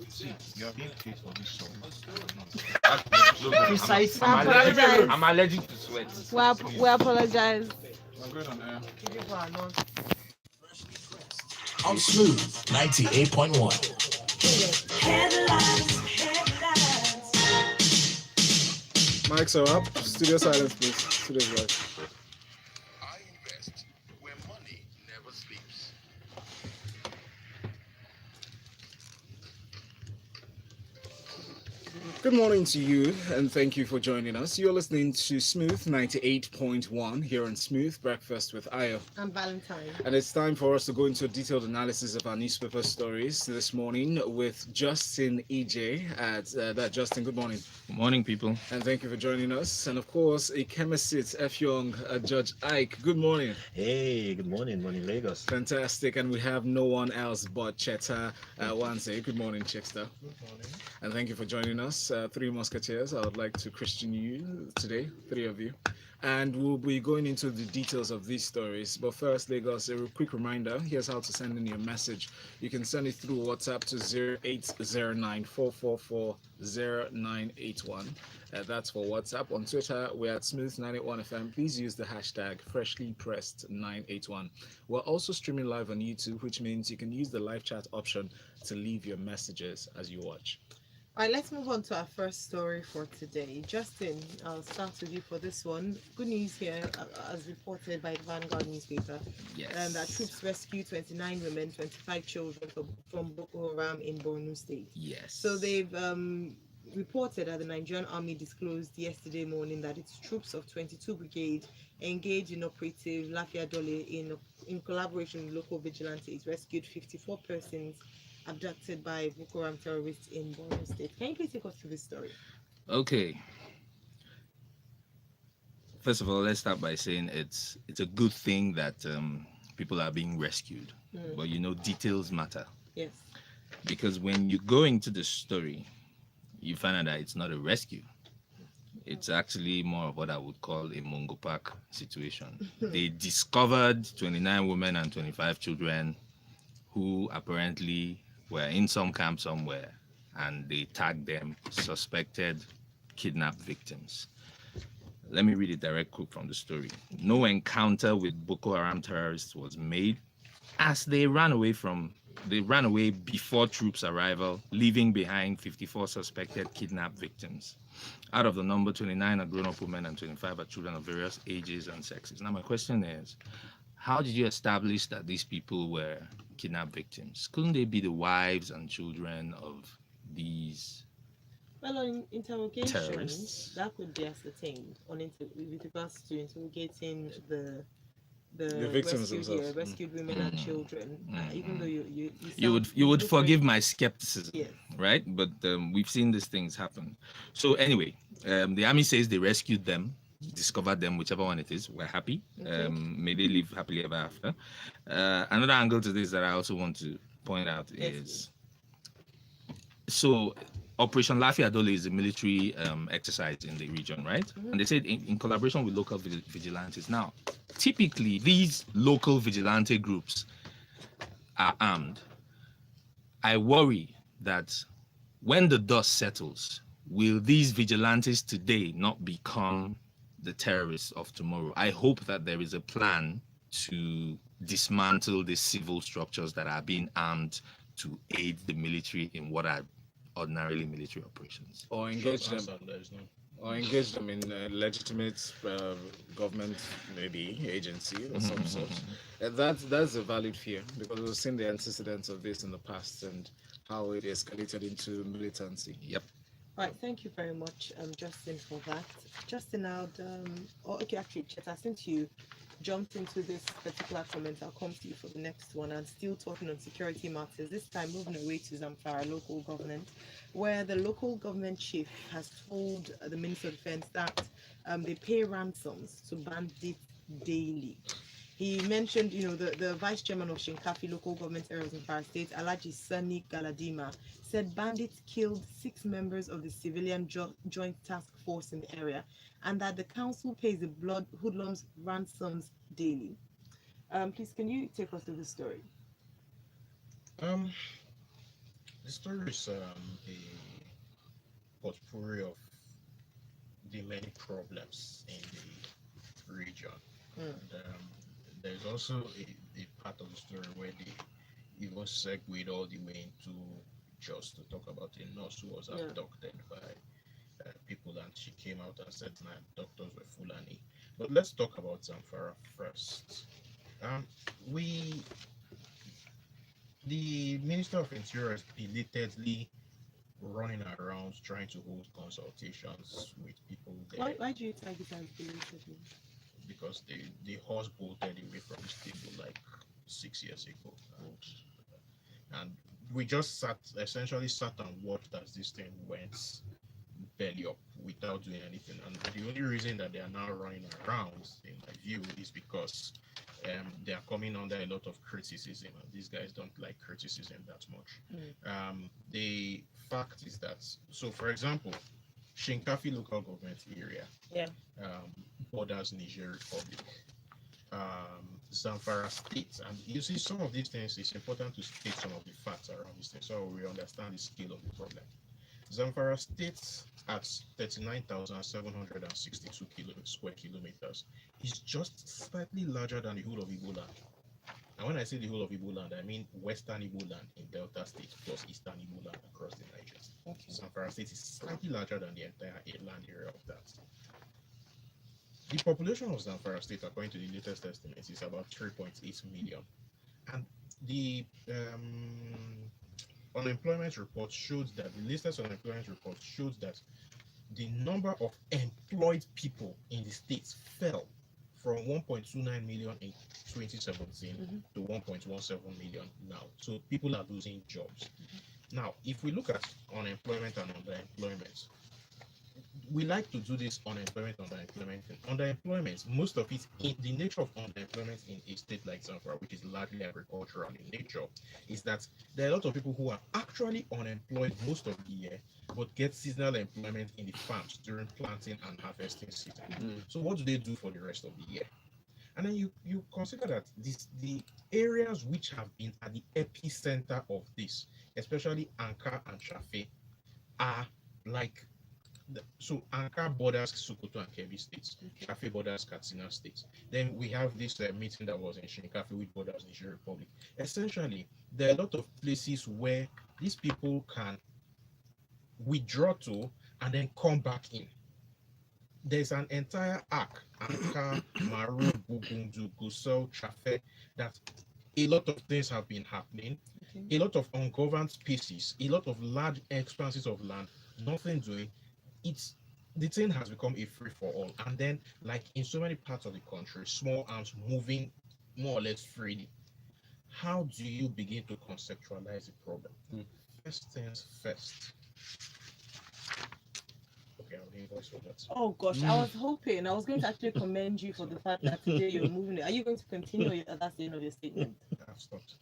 See, you are being paid for this show. Precise. We apologize. I'm allergic to sweat. We apologize. I'm going on air. On Smooth 98.1. Mics are up. Studio silence, please. Studio's live. I invest where money never sleeps. Good morning to you, and thank you for joining us. You're listening to Smooth 98.1 here on Smooth Breakfast with Ayo. I'm Valentine. And it's time for us to go into a detailed analysis of our newspaper stories this morning with Justin Ijeh. Justin, good morning. Good morning, people. And thank you for joining us. And of course, Ikemsit Efiong, Judge Ike. Good morning. Hey, good morning, Lagos. Fantastic. And we have no one else but Cheta Nwaeze. Good morning, Chester. Good morning. And thank you for joining us. Three Musketeers. I would like to Christian you today, three of you. And we'll be going into the details of these stories. But first, Lagos, a quick reminder. Here's how to send in your message. You can send it through WhatsApp to 0809-444-0981. That's for WhatsApp. On Twitter, we're at Smooth981FM. Please use the hashtag Freshlypressed981. We're also streaming live on YouTube, which means you can use the live chat option to leave your messages as you watch. All right, let's move on to our first story for today. Justin, I'll start with you for this one. Good news here, as reported by the Vanguard newspaper, Yes. that troops rescue 29 women, 25 children from Boko Haram in Borno State. Yes. So they've reported that the Nigerian army disclosed yesterday morning that its troops of 22 Brigade engaged in Operative Lafia Dole in collaboration with local vigilantes, rescued 54 persons abducted by Boko Haram terrorists in Borno State. Can you please take us through this story? Okay. First of all, let's start by saying it's a good thing that people are being rescued. But details matter. Yes. Because when you go into the story, you find out that it's not a rescue. It's actually more of what I would call a Mungo Park situation. They discovered 29 women and 25 children who apparently were in some camp somewhere, and they tagged them suspected kidnapped victims. Let me read a direct quote from the story. No encounter with Boko Haram terrorists was made as they ran away before troops' arrival, leaving behind 54 suspected kidnapped victims. Out of the number, 29 are grown-up women and 25 are children of various ages and sexes. Now, my question is, how did you establish that these people were kidnapped victims? Couldn't they be the wives and children of these Well, on interrogation, terrorists? that could be ascertained with regards to interrogating the victims rescued women and children. Even though you would forgive my skepticism, yes, right? But we've seen these things happen. So anyway, the army says they rescued them, discovered them, whichever one it is. We're happy. Okay. May they live happily ever after. Another angle to this that I also want to point out is, so Operation Lafia Dole is a military exercise in the region, right? And they said in collaboration with local vigilantes. Now, typically these local vigilante groups are armed. I worry that when the dust settles, will these vigilantes today not become the terrorists of tomorrow? I hope that there is a plan to dismantle the civil structures that are being armed to aid the military in what are ordinarily military operations. Or engage them in a legitimate government, maybe agency or some sort. That's a valid fear, because we've seen the antecedents of this in the past and how it escalated into militancy. Yep. All right, thank you very much, Justin, for that. Justin, actually, Cheta, since you jumped into this particular comment, I'll come to you for the next one. And still talking on security matters, this time moving away to Zamfara local government, where the local government chief has told the Minister of Defense that they pay ransoms to bandits daily. He mentioned, the vice chairman of Shinkafi local government areas in Kwara State, Alhaji Sani Galadima, said bandits killed 6 members of the civilian joint task force in the area, and that the council pays the blood hoodlums ransoms daily. Please, can you take us through the story? The story is a potpourri of the many problems in the region. Mm. And there's also a part of the story where they even segued all the way into just to talk about a nurse who was Yeah. abducted by people, and she came out and said, "Nah, doctors were Fulani." But let's talk about Zamfara first. We, the Minister of Interior, is belatedly running around trying to hold consultations with people there Why do you tag it as belated? because the horse bolted away from the stable like 6 years ago, and we just essentially sat and watched as this thing went belly up without doing anything. And the only reason that they are now running around, in my view, is because they are coming under a lot of criticism, and these guys don't like criticism that much. The fact is that, so for example, Shinkafi local government area Yeah. borders Niger Republic, Zamfara state, and you see some of these things. It's important to state some of the facts around these things so we understand the scale of the problem. Zamfara state at 39,762 square kilometers is just slightly larger than the whole of Igbo land. And when I say the whole of Igbo land, I mean Western Igbo land in Delta State plus Eastern Igbo land across the Niger. Okay. Zamfara state is slightly larger than the entire land area of that. The population of Zamfara state, according to the latest estimates, is about 3.8 million. And the unemployment report showed that the latest unemployment report showed that the number of employed people in the states fell from 1.29 million in 2017 to 1.17 million now. So people are losing jobs. Now, if we look at unemployment and underemployment, we like to do this unemployment, underemployment thing. Underemployment, most of it, in the nature of underemployment in a state like Zamfara, which is largely agricultural in nature, is that there are a lot of people who are actually unemployed most of the year, but get seasonal employment in the farms during planting and harvesting season. So what do they do for the rest of the year? And then you consider that the areas which have been at the epicenter of this, especially Anka and Shafe, are like so Anka borders Sokoto and Kebbi states. Shafe borders Katsina states. Then we have this meeting that was in Shinkafi, which borders Niger Republic. Essentially, there are a lot of places where these people can withdraw to and then come back in. There's an entire arc, Anka, Maru, Bugundu, Gusau, Chafe, that a lot of things have been happening. A lot of ungoverned species, a lot of large expanses of land, nothing doing. The thing has become a free for all, and then like in so many parts of the country, small arms moving more or less freely. How do you begin to conceptualize the problem? First things first. Okay, I'll invoice for that. Oh gosh, I was hoping I was going to actually commend you for the fact that today you're moving it. Are you going to continue, or that's the end of your statement? I've stopped.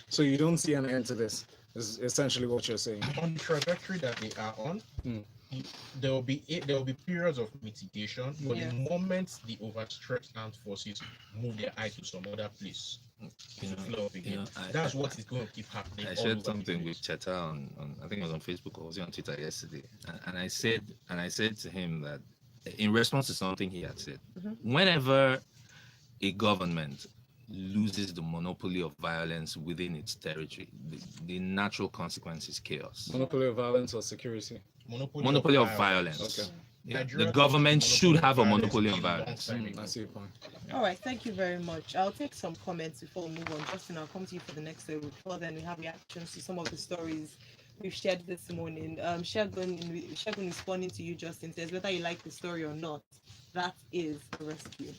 So you don't see an end to this, is essentially what you're saying. On the trajectory that they are on, there will be periods of mitigation, but Yeah. the moment the overstretched armed forces move their eye to some other place, that's what is going to keep happening. I shared something with Cheta on I think it was on Facebook or was it on Twitter yesterday, and I said to him that in response to something he had said, whenever a government loses the monopoly of violence within its territory, the natural consequence is chaos. Monopoly of violence or security? Monopoly of violence. Okay. Yeah. The government should have a monopoly on on violence. I see your point. All right, thank you very much. I'll take some comments before we move on. Justin, I'll come to you for the next story. Before then, we have reactions to some of the stories we've shared this morning. Shagun responding to you, Justin, says whether you like the story or not, that is a rescue.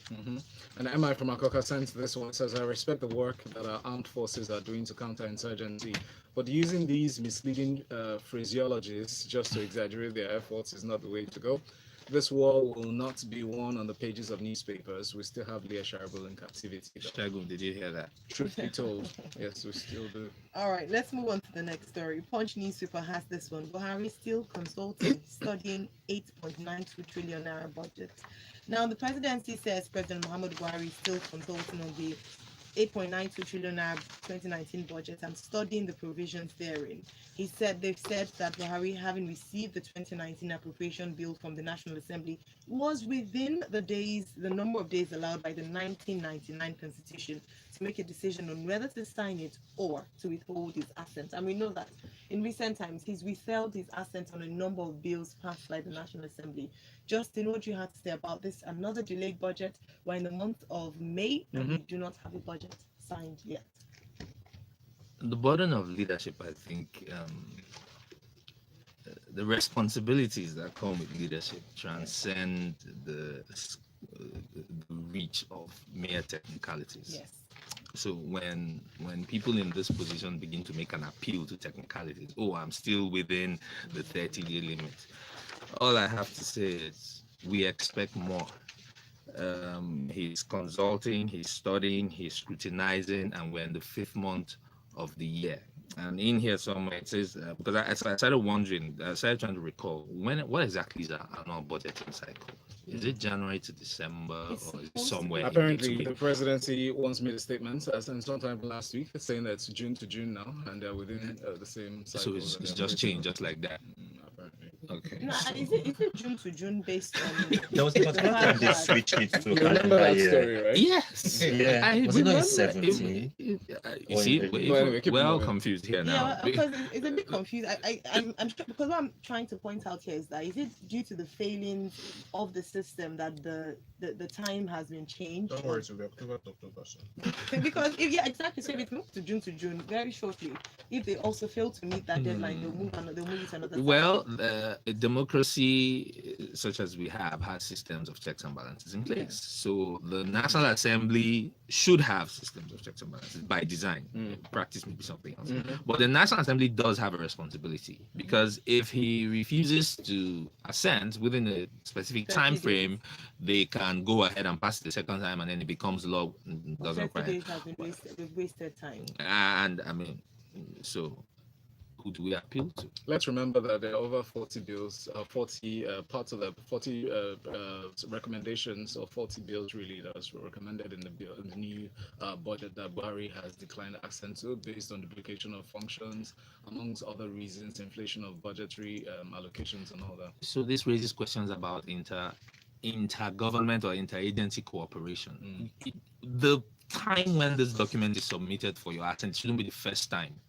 And MI from Akoka sent this one, says, I respect the work that our armed forces are doing to counter insurgency, but using these misleading phraseologies just to exaggerate their efforts is not the way to go. This war will not be won on the pages of newspapers. We still have Leah Sharibu in captivity. Shagun, did you hear that? Truth be told, yes, we still do. All right, let's move on to the next story. Punch newspaper has this one. Buhari still consulting, studying 8.92 trillion naira budget. Now, the presidency says President Muhammadu Buhari is still consulting on the 8.92 trillion naira 2019 budget and studying the provisions therein. They've said that Buhari, having received the 2019 appropriation bill from the National Assembly, was within the number of days allowed by the 1999 Constitution to make a decision on whether to sign it or to withhold his assent. And we know that in recent times he's withheld his assent on a number of bills passed by the National Assembly. Justin, what do you have to say about this? Another delayed budget. We're in the month of May and we do not have a budget signed yet. The burden of leadership, I think, the responsibilities that come with leadership transcend the reach of mere technicalities. Yes. So when people in this position begin to make an appeal to technicalities, oh, I'm still within the 30-day limit, all I have to say is we expect more. He's consulting, he's studying, he's scrutinizing, and we're in the 5th month of the year. And in here somewhere it says, because I started wondering, I started trying to recall, what exactly is our annual budgeting cycle? Is it January to December, or is it somewhere? Apparently, the presidency once made a statement, and sometime last week, saying that it's June to June now, and they're within the same cycle. So it's just changed, just like that. Apparently. Okay. No, and is it June to June based on? There was a particular time they switched it to You remember that story, right? Yes. Yeah. I Was it not in remember 17? You Or see, in- we're Well, anyway, keep well moving. confused here now. Yeah, because it's a bit confused. I'm sure, because what I'm trying to point out here is that is it due to the failings of the system that the time has been changed? Don't worry, it will be October to October soon. Because if exactly, so if it moves to June very shortly, if they also fail to meet that deadline, they'll move it to another. Well, a democracy such as we have has systems of checks and balances in place. So the National Assembly should have systems of checks and balances by design. Practice may be something else. But the National Assembly does have a responsibility, because if he refuses to assent within a specific 30 time days. frame, they can go ahead and pass it the second time, and then it becomes law. Doesn't 30 require. days has been wasted. We've wasted time. And I mean, so who do we appeal to? Let's remember that there are over 40 bills, 40 parts of the 40 recommendations, or 40 bills really, that was recommended in the bill, in the new budget that Buhari has declined accent to, based on duplication of functions, amongst other reasons, inflation of budgetary allocations and all that. So this raises questions about intergovernment or interagency cooperation. The time when this document is submitted for your assent shouldn't be the first time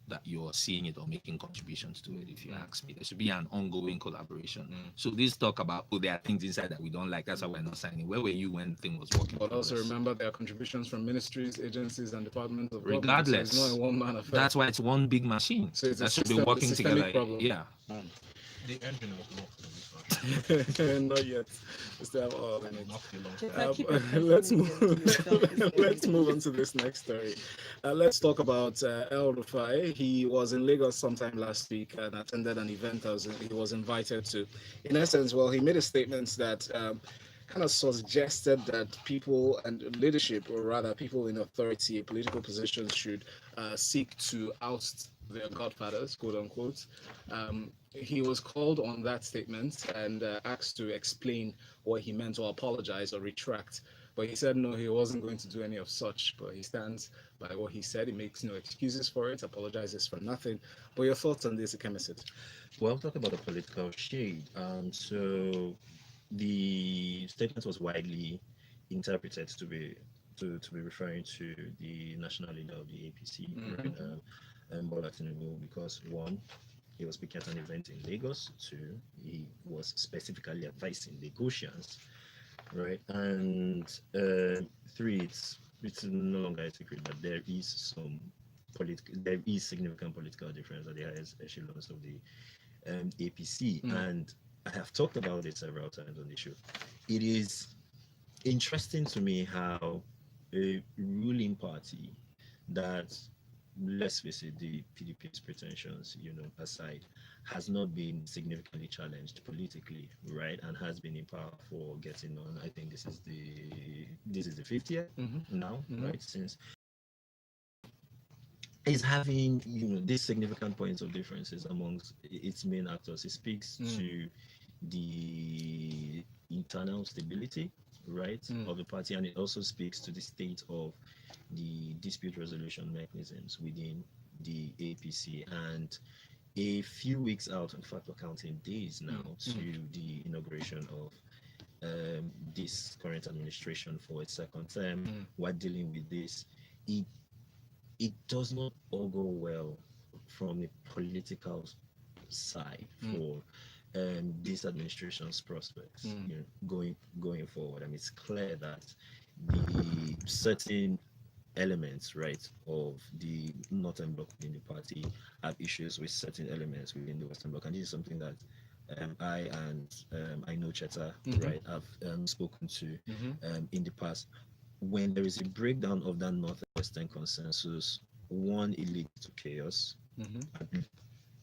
that you're seeing it or making contributions to it, if you ask me. There should be an ongoing collaboration. So this talk about, there are things inside that we don't like, that's why we're not signing. Where were you when thing was working? But also remember, there are contributions from ministries, agencies, and departments of Regardless, government. So it's not a one-man affair. that's why it's one big machine. So it's a that should be system- working a systemic together. problem. Yeah. The engine was locked in this one. Not yet. We still have all in it. Not the long Just time. like keep it Let's personal move. to yourself, it's Let's very move on to this next story. Let's talk about El Rufai. He was in Lagos sometime last week and attended an event he was invited to. In essence, well, he made a statement that kind of suggested that people and leadership, or rather people in authority, political positions, should seek to oust their godfathers, quote unquote. He was called on that statement and asked to explain what he meant, or apologize or retract. But he said no, he wasn't going to do any of such. But he stands by what he said. He makes no excuses for it, apologizes for nothing. But your thoughts on this, Ikemsit? Well, talk about a political shade. So the statement was widely interpreted to be referring to the national leader of the APC, right? Bola Tinubu, because one, he was speaking at an event in Lagos. Two, he was specifically advising Lagosians, right? And three, it's no longer a secret that there is significant political difference at the highest echelons of the APC, and I have talked about it several times on the show. It is interesting to me how a ruling party that, let's face it, the PDP's pretensions, aside, has not been significantly challenged politically, right, and has been in power for getting on. I think this is the 5th year now, right, since is having these significant points of differences amongst its main actors. It speaks to the internal stability, right, of the party, and it also speaks to the state of the dispute resolution mechanisms within the APC. And a few weeks out, in fact, we're counting days now to the inauguration of this current administration for its second term. We're dealing with this. It does not augur well from a political side for this administration's prospects, going forward. I mean, it's clear that the certain elements, right, of the Northern Bloc within the party have issues with certain elements within the Western Bloc, and this is something that I know Cheta, right, have spoken to in the past. When there is a breakdown of that Northwestern consensus, one, it leads to chaos,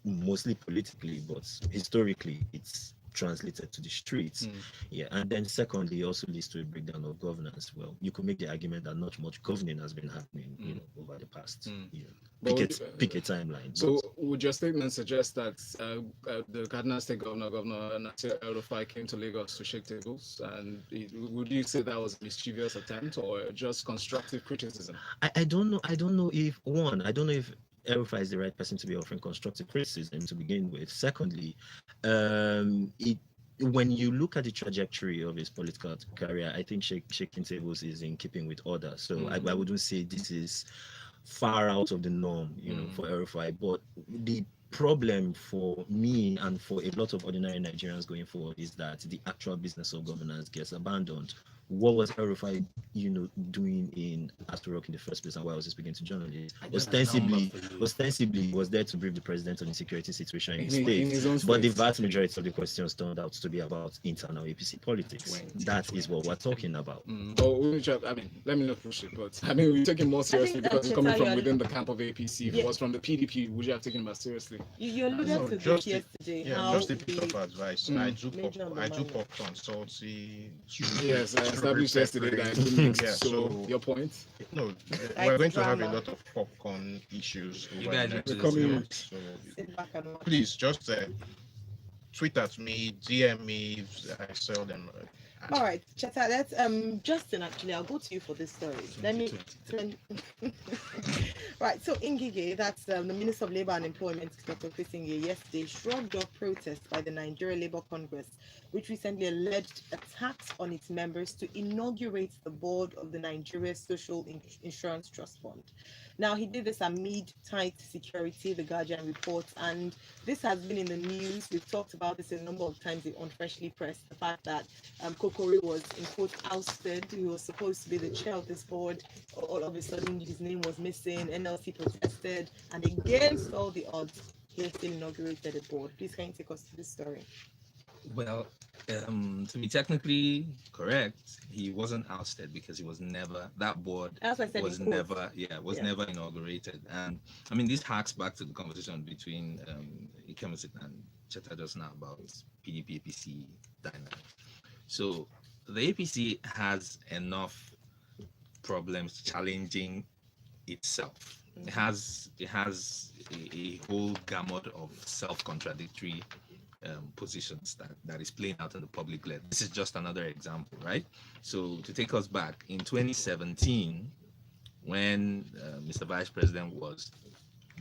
mostly politically, but historically, it's translated to the streets. Yeah, and then secondly, it also leads to a breakdown of governance. Well, you could make the argument that not much governing has been happening, over the past year. Pick a timeline. So, would your statement suggest that the Kaduna State Governor, Governor Nasir El-Rufai, came to Lagos to shake tables? And would you say that was a mischievous attempt or just constructive criticism? I don't know. I don't know if El-Rufai is the right person to be offering constructive criticism to begin with. Secondly, when you look at the trajectory of his political career, I think shaking tables is in keeping with order. So I wouldn't say this is far out of the norm, for El-Rufai. But the problem for me and for a lot of ordinary Nigerians going forward is that the actual business of governance gets abandoned. What was El-Rufai, doing in Astor Rock in the first place, and why was he speaking to journalists? Ostensibly, was there to brief the president on the security situation in the state. But the vast majority of the questions turned out to be about internal APC politics. That is what we're talking about. Let me not push it, but we're taking more seriously because it's coming from within the camp of APC. If it was from the PDP, would you have taken it more seriously? You alluded to this yesterday. Just a bit of advice. I do pop consultancy. Yes, I established yesterday that I couldn't. So your point? No, we're going to have a lot of popcorn issues. You guys are coming. So please just tweet at me, DM me if I sell them. All right, Cheta, let's Justin, actually I'll go to you for this story. Let me right, so Ngige, that's the Minister of Labour and Employment, Dr. Chris Ngige, yesterday shrugged off protests by the Nigeria Labour Congress, which recently alleged attacks on its members to inaugurate the board of the Nigeria Social Insurance Trust Fund. Now, he did this amid tight security, the Guardian reports, and this has been in the news. We've talked about this a number of times on Freshlypressed, the fact that Kokori was, in quote, ousted. He was supposed to be the chair of this board. All of a sudden, his name was missing. NLC protested, and against all the odds, he still inaugurated a board. Please, can you take us to this story? Well, to be technically correct, he wasn't ousted because he was never, that board was never inaugurated. And this harks back to the conversation between Ikemsit and Cheta just now about PDP APC dynamic. So the APC has enough problems challenging itself. It has a whole gamut of self-contradictory positions that is playing out in the public level. This is just another example, right? So to take us back, in 2017, when Mr. Vice President was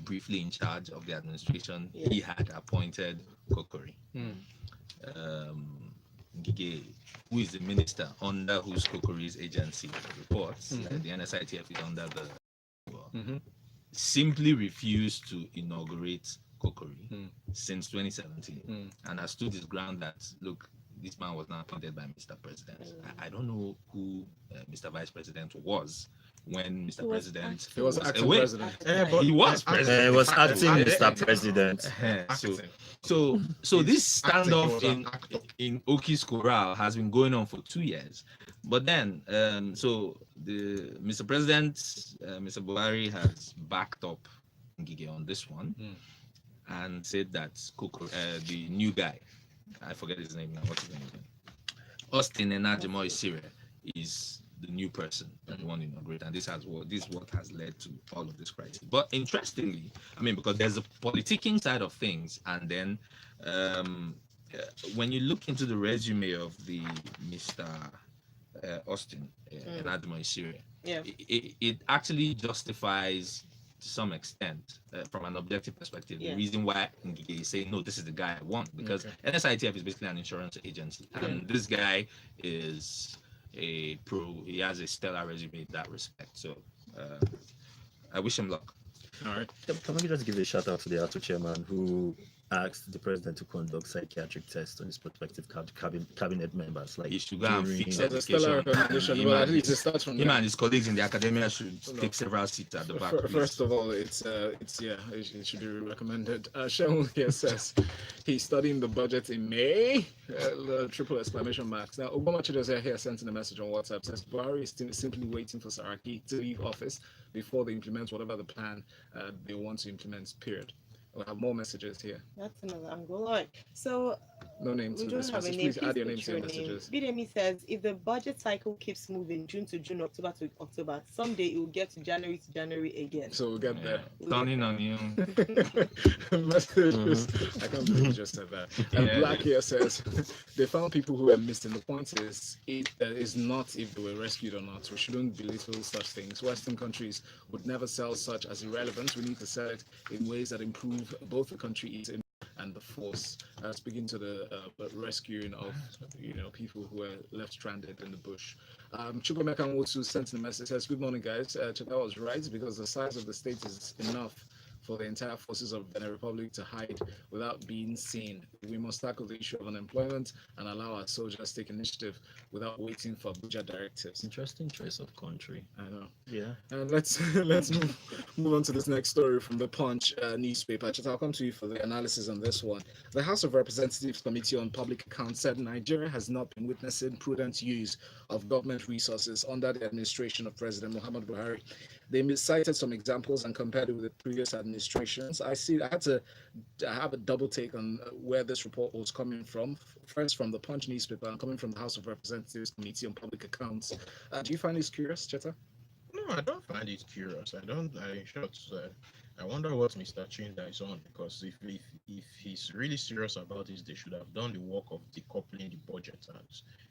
briefly in charge of the administration, he had appointed Kokori. Ngige, who is the minister under whose Kokori's agency reports, the NSITF is under the simply refused to inaugurate Kokori since 2017 and has stood his ground that, look, this man was not appointed by Mr. President. I don't know who Mr. Vice President was when Mr. President was acting president. He was president. He was acting Mr. President. So this standoff in Oki's Corral has been going on for 2 years. But then, so the Mr. President, Mr. Buhari has backed up Ngige on this one and said that the new guy, I forget his name now, what's his name again? Austin Enajimo Isire is the new person that they want to inaugurate, and this is what has led to all of this crisis. But interestingly, because there's a politicking side of things, and then when you look into the resume of the Mr. Austin and Adama in Syria. Yeah. It actually justifies to some extent from an objective perspective the Yeah. reason why Ngige is saying no, this is the guy I want, because Okay. NSITF is basically an insurance agency, and this guy is a pro. He has a stellar resume in that respect. So I wish him luck. All right. Can we just give a shout out to the ATO chairman who asked the president to conduct psychiatric tests on his prospective cabinet members? Like He should go and fix So the stellar recommendation, Him well, at and least it his- starts from him there. and his colleagues in the academia should take several seats at the back. First of all, it should be recommended. Shemun here says he's studying the budget in May. Triple exclamation marks. Now, Obama Chidozie here sent in a message on WhatsApp, says Buhari is simply waiting for Saraki to leave office before they implement whatever the plan they want to implement. Period. We'll have more messages here. That's another angle. All right. So No names we in don't this have a message. name. Please add your put names to your your name. messages. Bidemi says if the budget cycle keeps moving June to June, October to October, someday it will get to January again. So we'll get there. Turning on you. Messages. I can't believe you just said that. And Yeah. Black here says they found people who were missing. The point is, it is not if they were rescued or not. We shouldn't belittle such things. Western countries would never sell such as irrelevant. We need to sell it in ways that improve both the country and the force. Speaking to the rescuing of people who were left stranded in the bush. Chukwemeka Nwosu sent in a message, says, good morning guys. Cheta was right, because the size of the state is enough for the entire forces of Benin Republic to hide without being seen. We must tackle the issue of unemployment and allow our soldiers to take initiative without waiting for Abuja directives. interesting choice of country. I know. Yeah. And let's move on to this next story from the Punch newspaper. Cheta, I'll come to you for the analysis on this one. The House of Representatives Committee on Public Accounts said Nigeria has not been witnessing prudent use of government resources under the administration of President Muhammadu Buhari. They cited some examples and compared it with the previous administrations. I have a double take on where this report was coming from. First, from the Punch newspaper and coming from the House of Representatives Committee on Public Accounts. Do you find this curious, Cheta? No, I don't find it curious. I wonder what Mr. Chinda is on, because if he's really serious about this, they should have done the work of decoupling the budget and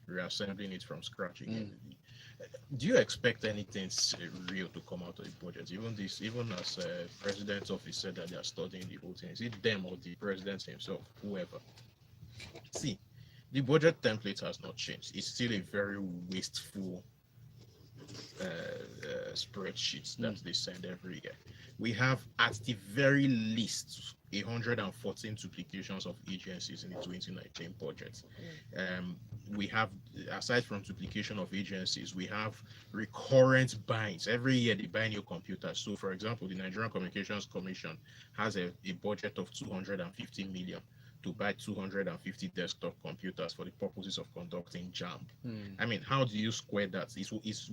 reassembling it from scratch again. Do you expect anything real to come out of the budget? Even as president's office said that they are studying the whole thing. Is it them or the president himself, whoever? See, the budget template has not changed. It's still a very wasteful spreadsheets that they send every year. We have at the very least 114 duplications of agencies in the 2019 budget. We have, aside from duplication of agencies, we have recurrent buyings. Every year they buy new computers. So for example, the Nigerian Communications Commission has a budget of 250 million to buy 250 desktop computers for the purposes of conducting JAMB. I mean, how do you square that?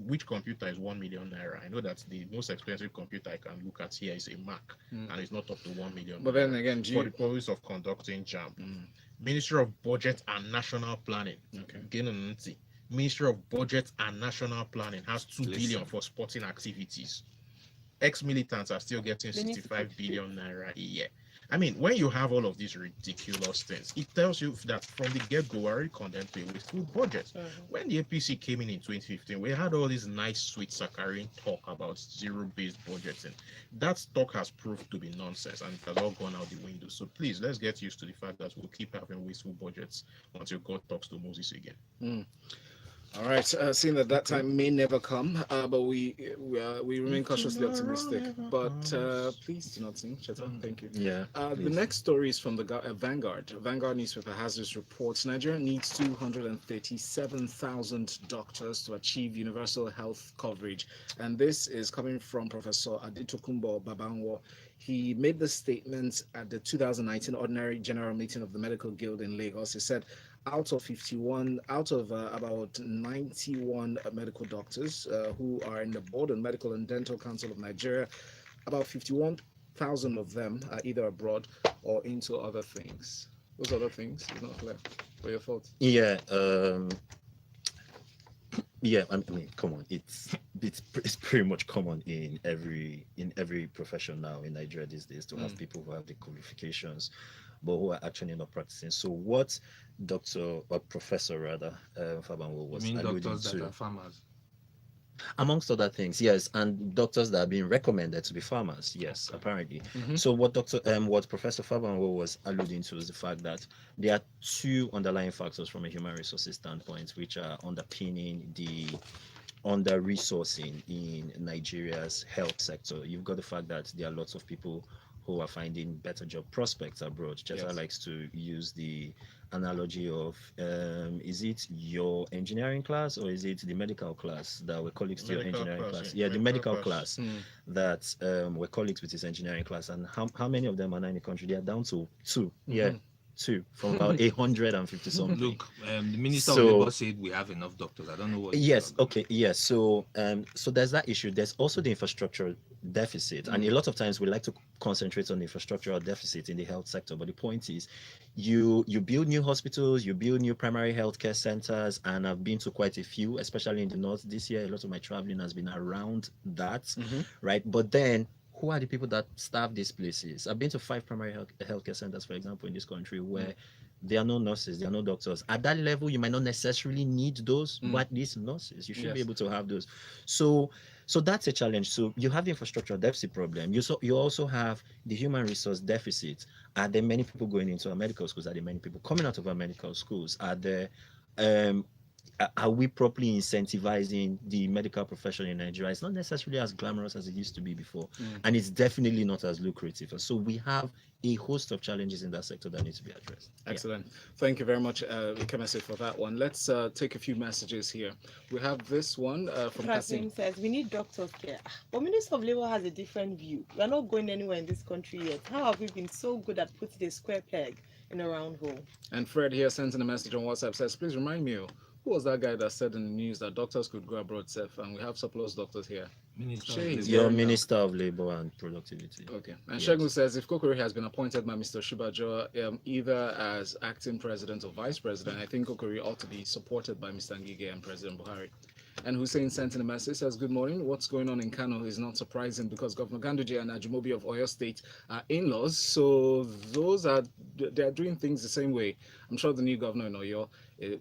Which computer is 1 million naira? I know that the most expensive computer I can look at here is a Mac, and it's not up to 1 million. But then again, for the purpose of conducting JAMB. Ministry of Budget and National Planning. Okay. Ministry of Budget and National Planning has 2 billion for sporting activities. Ex-militants are still getting 65 billion naira a year. I mean, when you have all of these ridiculous things, it tells you that from the get-go, we're already condemned to a wasteful budget. When the APC came in 2015, we had all this nice, sweet, saccharine talk about zero-based budgeting. That talk has proved to be nonsense, and it has all gone out the window. So please, let's get used to the fact that we'll keep having wasteful budgets until God talks to Moses again. All right, seeing that time may never come, but we remain cautiously optimistic. But please do not sing, Cheta. Thank you. Yeah. The next story is from the Vanguard. Vanguard newspaper has this report. Nigeria needs 237,000 doctors to achieve universal health coverage, and this is coming from Professor Adetokunbo Babanwo. He made the statement at the 2019 Ordinary General Meeting of the Medical Guild in Lagos. He said, out of about 91 medical doctors who are in the Board and Medical and Dental Council of Nigeria, about 51,000 of them are either abroad or into other things. Those other things is not clear. What are your thoughts? Yeah. Yeah, I mean, come on, it's pretty much common in every profession now in Nigeria these days to have people who have the qualifications but who are actually not practicing. So what Dr. or Professor rather Fabanwo You was mean alluding doctors that to, are farmers? amongst other things, yes, and doctors that are being recommended to be farmers, yes, Okay. apparently. Mhm. So what Professor Fabanwo was alluding to is the fact that there are two underlying factors from a human resources standpoint which are underpinning the under resourcing in Nigeria's health sector. You've got the fact that there are lots of people who are finding better job prospects abroad. Cheta Yes. likes to use the analogy of is it your engineering class or is it the medical class that were colleagues to your Medical engineering class, class? yeah, Yeah, the medical medical class. class Mm. that were colleagues with his engineering class. And how many of them are now in the country? They are down to two. Yeah, Mhm. two from about 850 something. Look, the Minister of So Labour said we have enough doctors. I don't know what you yes, are okay, yes. So there's that issue. There's also the infrastructure deficit, and a lot of times we like to concentrate on the infrastructural deficit in the health sector. But the point is, you build new hospitals, you build new primary healthcare centers, and I've been to quite a few, especially in the north this year. A lot of my traveling has been around that, Mhm. right? But then who are the people that staff these places? I've been to 5 primary healthcare centers, for example, in this country where there are no nurses, there are no doctors. At that level, you might not necessarily need those, but at least nurses, you should be Yes. able to have those. So that's a challenge. So you have the infrastructure deficit problem. You also have the human resource deficit. Are there many people going into our medical schools? Are there many people coming out of our medical schools? Um are we properly incentivizing the medical profession in Nigeria? It's not necessarily as glamorous as it used to be before, and it's definitely not as lucrative. So we have a host of challenges in that sector that need to be addressed. Yeah. Excellent. Thank you very much, Ikemsit, for that one. Let's take a few messages here. We have this one from Kasim. Kasim says we need doctors care. But Minister of Labour has a different view. We are not going anywhere in this country yet. How have we been so good at putting a square peg in a round hole? And Fred here sent in a message on WhatsApp, says, please remind me, who was that guy that said in the news that doctors could go abroad, Seth, and we have surplus doctors here? Minister of Shay is Labour. Your here now. Minister of Labor and Productivity. Okay. And Yes. Shegun says, if Kokori has been appointed by Mr. Shibajo either as acting president or vice president, I think Kokori ought to be supported by Mr. Ngige and President Buhari. And Hussein sent in a message, says, good morning. What's going on in Kano is not surprising because Governor Ganduje and Ajimobi of Oyo State are in-laws. So they're doing things the same way. I'm sure the new governor in Oyo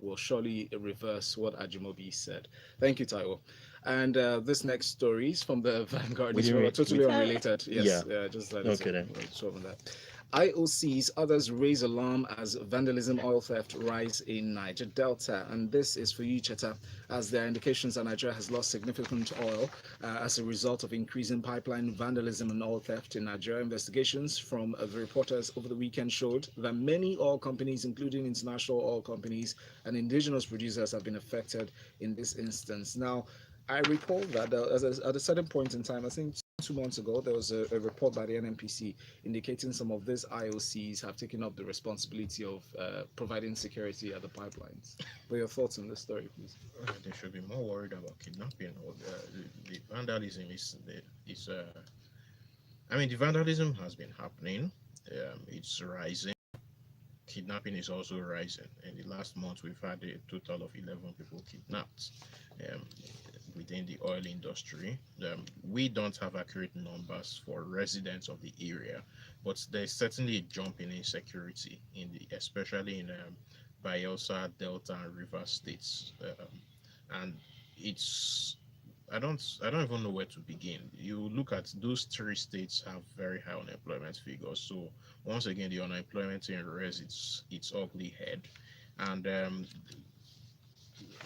will surely reverse what Ajimobi said. Thank you, Taiwo. And this next story is from the Vanguard. We It's didn't totally we- unrelated. Yes, Yeah. just that. Okay then. Short on that. IOCs, others raise alarm as vandalism, oil theft rise in Niger Delta. And this is for you, Cheta, as there are indications that Nigeria has lost significant oil as a result of increasing pipeline vandalism and oil theft in Nigeria. Investigations from the reporters over the weekend showed that many oil companies, including international oil companies and indigenous producers, have been affected in this instance. Now, I recall that at a certain point in time, I think 2 months ago, there was a report by the NNPC indicating some of these IOCs have taken up the responsibility of providing security at the pipelines. What are your thoughts on this story, please? They should be more worried about kidnapping or the vandalism I mean, the vandalism has been happening. It's rising. Kidnapping is also rising. In the last month, we've had a total of 11 people kidnapped um, within the oil industry. We don't have accurate numbers for residents of the area, but there's certainly a jump in insecurity especially in Bayelsa, Delta, and River states, and it's I don't even know where to begin. You look at those 3 states have very high unemployment figures. So once again, the unemployment in rears its ugly head, and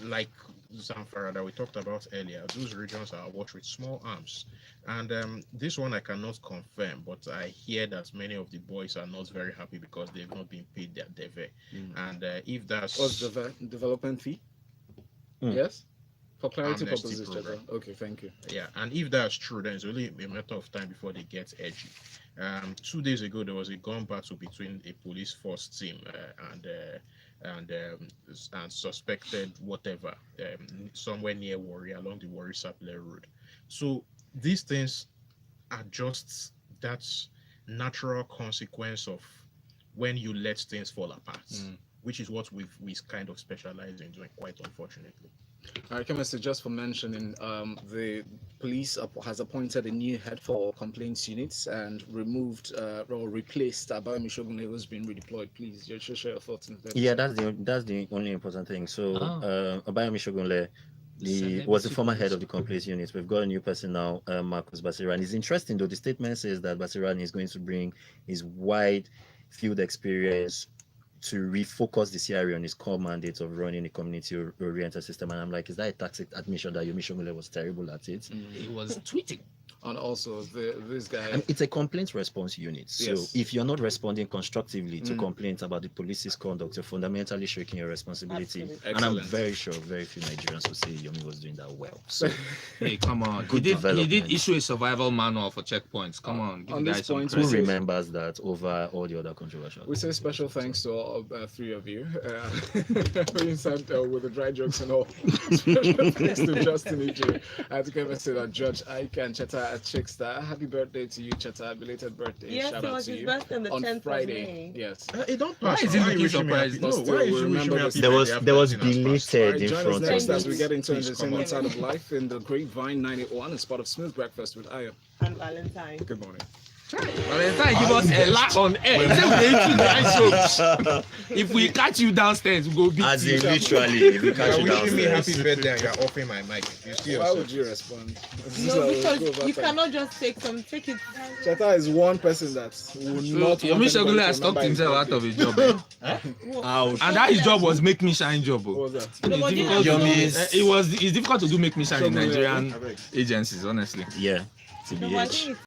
like Zamfara that we talked about earlier, those regions are watched with small arms. And this one I cannot confirm, but I hear that many of the boys are not very happy because they've not been paid their deve. And if that's What's the development fee? Mm. Yes? For clarity Amnesty purposes, program. Cheta. Okay, thank you. Yeah, and if that's true, then it's only a matter of time before they get edgy. 2 days ago, there was a gun battle between a police force team and suspected whatever somewhere near Warri along the Warri Sapele Road. So these things are just that natural consequence of when you let things fall apart, which is what we kind of specialize in doing, quite unfortunately. Ikemsit, just for mentioning, the police has appointed a new head for complaints units and removed or replaced Ayo Mairo Ese, who's been redeployed. Please, just share your thoughts on that. Yeah, that's the only important thing. So, Ayo Mairo Ese was the former head of the complaints unit. We've got a new person now, Marcus Basiran. It's interesting though. The statement says that Basiran is going to bring his wide field experience to refocus the CRA on his core mandate of running a community-oriented system. And I'm like, is that a tacit admission that Yomi Shomole was terrible at it? He was tweeting. And also, this guy... And it's a complaint response unit. So Yes. if you're not responding constructively to complaints about the police's conduct, you're fundamentally shirking your responsibility. Absolutely. And I'm Excellent. very sure very few Nigerians will say Yomi was doing that well. So Hey, come on. Good He development. did issue a survival manual for checkpoints. Come on. Give On the this guy some point, who credit. remembers that over all the other controversial? We say special thanks to all three of you. Inside with the dry jokes and all. Special thanks to Justin Ijeh, Ikemsit, and Judge Ike and Cheta at Chickstar. Happy birthday to you, Cheta. Belated birthday. Yes, Shout it out was to his you. birthday on the 10th of Friday. May. Yes. It don't Why pass. is he Why looking you wishing me surprised? happy- But No, still, why is we you wishing me remember happy this- There birthday was after 10 has passed? belated Alright, in join us front next of as we get into Please, come entertainment on. side of life in the Grapevine 91 as part of Smooth Breakfast with Ayo. And Valentine. Good morning. Valentine, give us a lot on air. He said we dey eat nice jokes. If we catch you downstairs, we go beat As you. in literally, if you catch You're you wishing me downstairs. happy birthday and you're offering my mic. You see Why yourself. would you respond? No, because you cannot just take it. Cheta is one person that will not. Yomi want Shogule anybody has to talked remember his himself out birthday. of a job. Ouch. And that his job was make me shine job. What Oh. was that? It's No, but difficult you to- have to- it's difficult to do make me shine in Shogule, Nigerian agencies, honestly. Yeah, No, but I TBH. think it's